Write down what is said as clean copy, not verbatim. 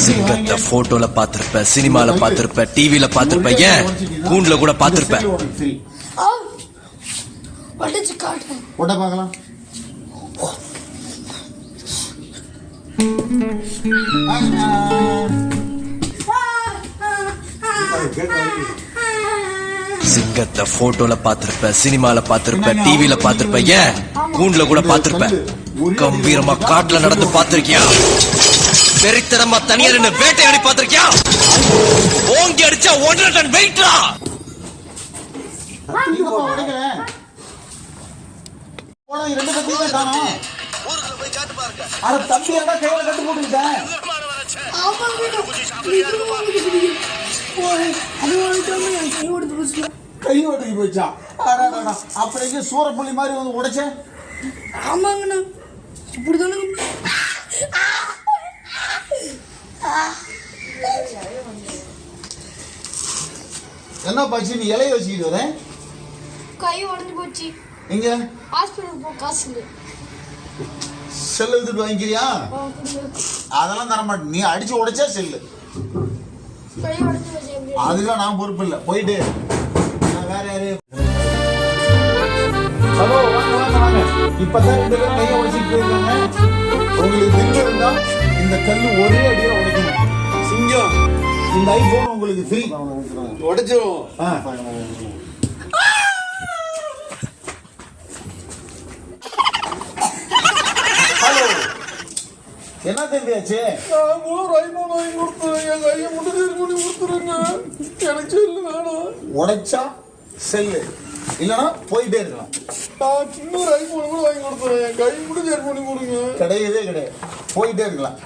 சிங்கத்தை போட்டோல பாத்திருப்ப, சினிமால பாத்திருப்ப, டிவில பாத்திருப்ப, ஏன் கூண்டுல கூட பாத்திருப்ப. போட்ட பார்க்கலாம். சிங்கத்தை போட்டோல பாத்திருப்ப, சினிமால பாத்திருப்ப, டிவில பாத்திருப்ப, ஏன் கூண்டுல கூட பாத்திருப்ப. கம்பீரமா காட்டுல நடந்து பாத்திருக்கியா? வெறித்தனமா தனியா நின்னு வேட்டையாடி பாத்திருக்கியா? ஓங்கி அடிச்சா 1.5 டன் வெயிட்ரா. கை ஓட்டுக்கு போச்சா? அப்படியே சூரப்புள்ளி மாதிரி வந்து உடைச்ச. ஆமாங்கண்ணா, இப்படிதானே. என்ன பாச்சு நீ இலைய வச்சுக்கிட்டு வர? கை உடஞ்சு போச்சு. எங்க ஹாஸ்பிடல் போ, காசு இல்லை. செல்லு எடுத்துட்டு வாங்கிக்கிறியா? அதெல்லாம் தர மாட்டேன். நீ அடிச்சு உடைச்சா செல்லு. கை உடஞ்சு போச்சு. அதுக்கெல்லாம் நான் பொறுப்பு இல்லை. போயிட்டு வேற யாரு? ஹலோ, வாங்க வாங்க வாங்க. இப்பதான் 2 பேரும் கையை உடைச்சிட்டு போயிருக்காங்க. உங்களுக்கு தில்லு இருந்தா இந்த கல்லு ஒரே அடியில உடைக்கணும். சிங்கம், இந்த ஐபோன் உங்களுக்கு ஃப்ரீ. உடைச்சிரும். ஹலோ, என்ன தெரியாச்சு? உடைச்சா செல்லு, இல்லனா போயிட்டே இருக்கலாம். இன்னொரு ஐபோன் கூட வாங்கி கொடுத்துறேன். கை மட்டும் சேர் பண்ணி கொடுங்க. கிடையவே கிடையாது. போயிட்டே இருக்கலாம்.